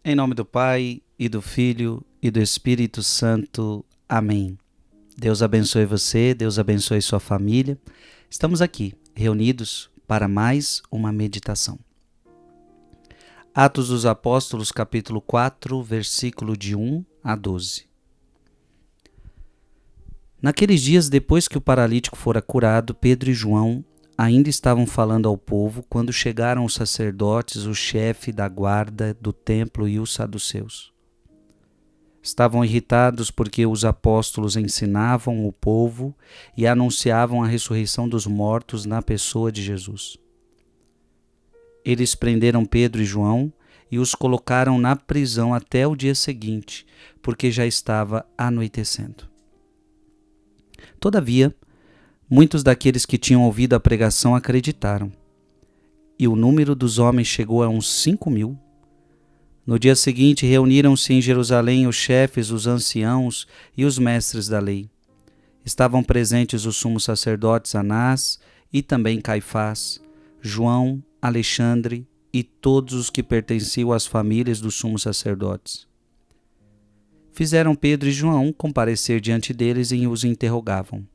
Em nome do Pai, e do Filho, e do Espírito Santo. Amém. Deus abençoe você, Deus abençoe sua família. Estamos aqui, reunidos para mais uma meditação. Atos dos Apóstolos, capítulo 4, versículo de 1 a 12. Naqueles dias, depois que o paralítico fora curado, Pedro e João ainda estavam falando ao povo quando chegaram os sacerdotes, o chefe da guarda do templo e os saduceus. Estavam irritados porque os apóstolos ensinavam o povo e anunciavam a ressurreição dos mortos na pessoa de Jesus. Eles prenderam Pedro e João e os colocaram na prisão até o dia seguinte, porque já estava anoitecendo. Todavia, muitos daqueles que tinham ouvido a pregação acreditaram, e o número dos homens chegou a uns 5.000. No dia seguinte, reuniram-se em Jerusalém os chefes, os anciãos e os mestres da lei. Estavam presentes os sumos sacerdotes Anás e também Caifás, João, Alexandre e todos os que pertenciam às famílias dos sumos sacerdotes. Fizeram Pedro e João comparecer diante deles e os interrogavam: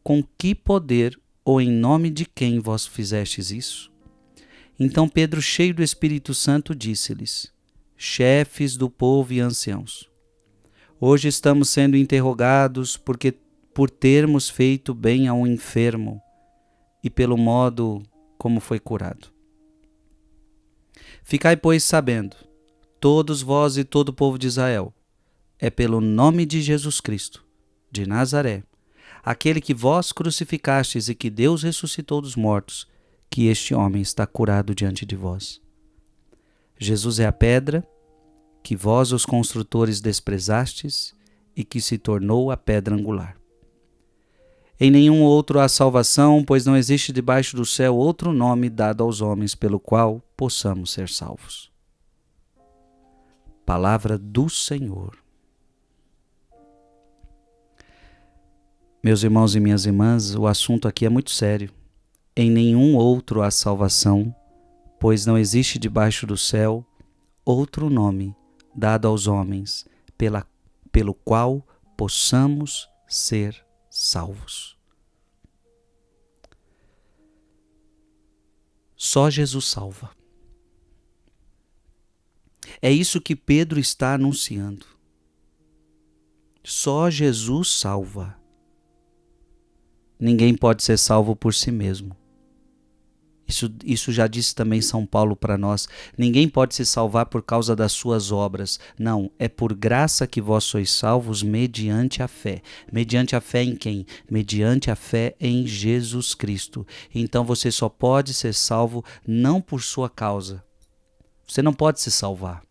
com que poder ou em nome de quem vós fizestes isso? Então Pedro, cheio do Espírito Santo, disse-lhes: chefes do povo e anciãos, hoje estamos sendo interrogados por termos feito bem a um enfermo e pelo modo como foi curado. Ficai, pois, sabendo, todos vós e todo o povo de Israel, é pelo nome de Jesus Cristo, de Nazaré, aquele que vós crucificastes e que Deus ressuscitou dos mortos, que este homem está curado diante de vós. Jesus é a pedra que vós, os construtores, desprezastes e que se tornou a pedra angular. Em nenhum outro há salvação, pois não existe debaixo do céu outro nome dado aos homens pelo qual possamos ser salvos. Palavra do Senhor. Meus irmãos e minhas irmãs, o assunto aqui é muito sério. Em nenhum outro há salvação, pois não existe debaixo do céu outro nome dado aos homens pelo qual possamos ser salvos. Só Jesus salva. É isso que Pedro está anunciando. Só Jesus salva. Ninguém pode ser salvo por si mesmo. Isso já disse também São Paulo para nós. Ninguém pode se salvar por causa das suas obras. Não, é por graça que vós sois salvos mediante a fé. Mediante a fé em quem? Mediante a fé em Jesus Cristo. Então você só pode ser salvo não por sua causa. Você não pode se salvar.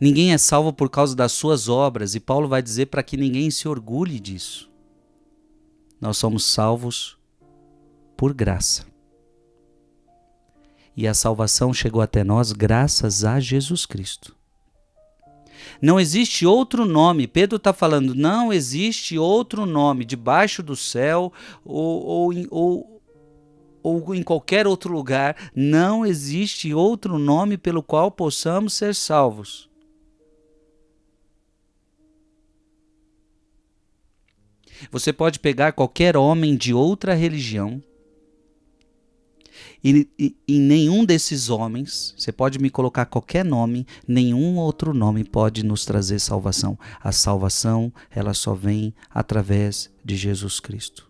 Ninguém é salvo por causa das suas obras, e Paulo vai dizer para que ninguém se orgulhe disso. Nós somos salvos por graça. E a salvação chegou até nós graças a Jesus Cristo. Não existe outro nome, Pedro está falando, não existe outro nome debaixo do céu ou em qualquer outro lugar, não existe outro nome pelo qual possamos ser salvos. Você pode pegar qualquer homem de outra religião e nenhum desses homens, você pode me colocar qualquer nome, nenhum outro nome pode nos trazer salvação. A salvação, ela só vem através de Jesus Cristo.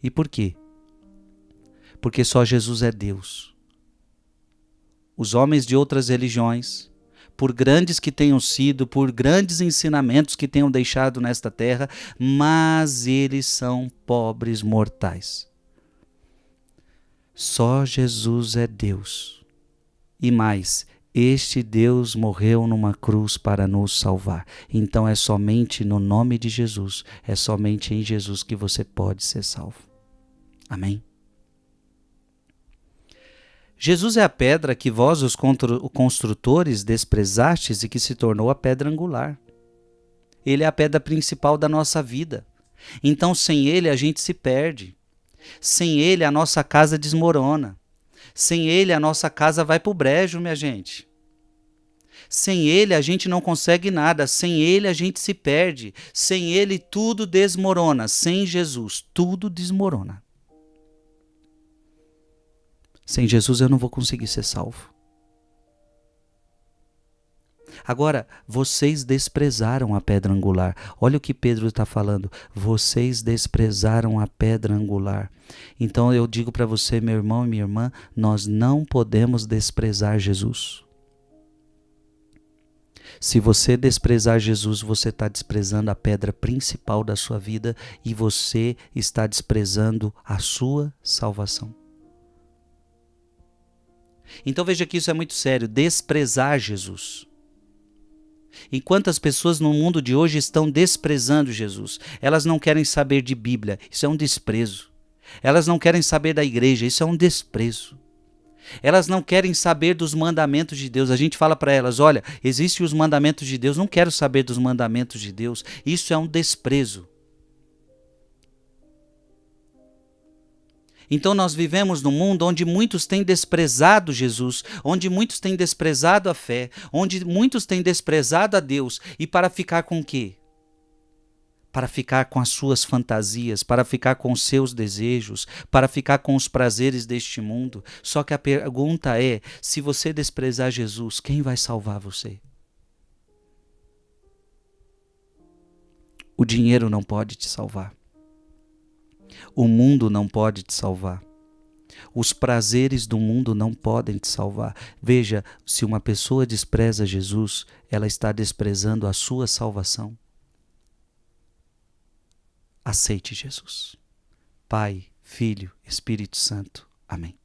E por quê? Porque só Jesus é Deus. Os homens de outras religiões, por grandes que tenham sido, por grandes ensinamentos que tenham deixado nesta terra, mas eles são pobres mortais. Só Jesus é Deus. E mais, este Deus morreu numa cruz para nos salvar. Então é somente no nome de Jesus, é somente em Jesus que você pode ser salvo. Amém? Jesus é a pedra que vós, os construtores, desprezastes e que se tornou a pedra angular. Ele é a pedra principal da nossa vida. Então, sem ele, a gente se perde. Sem ele, a nossa casa desmorona. Sem ele, a nossa casa vai para o brejo, minha gente. Sem Ele a gente não consegue nada, sem Ele a gente se perde, sem Ele tudo desmorona, sem Jesus tudo desmorona. Sem Jesus eu não vou conseguir ser salvo. Agora, vocês desprezaram a pedra angular. Olha o que Pedro está falando. Vocês desprezaram a pedra angular. Então eu digo para você, meu irmão e minha irmã, nós não podemos desprezar Jesus. Se você desprezar Jesus, você está desprezando a pedra principal da sua vida e você está desprezando a sua salvação. Então veja que isso é muito sério, desprezar Jesus. Enquanto as pessoas no mundo de hoje estão desprezando Jesus, elas não querem saber de Bíblia, isso é um desprezo. Elas não querem saber da igreja, isso é um desprezo. Elas não querem saber dos mandamentos de Deus. A gente fala para elas, olha, existem os mandamentos de Deus, não quero saber dos mandamentos de Deus. Isso é um desprezo. Então nós vivemos num mundo onde muitos têm desprezado Jesus, onde muitos têm desprezado a fé, onde muitos têm desprezado a Deus. E para ficar com o quê? Para ficar com as suas fantasias, para ficar com os seus desejos, para ficar com os prazeres deste mundo. Só que a pergunta é, se você desprezar Jesus, quem vai salvar você? O dinheiro não pode te salvar. O mundo não pode te salvar. Os prazeres do mundo não podem te salvar. Veja, se uma pessoa despreza Jesus, ela está desprezando a sua salvação. Aceite Jesus. Pai, Filho, Espírito Santo. Amém.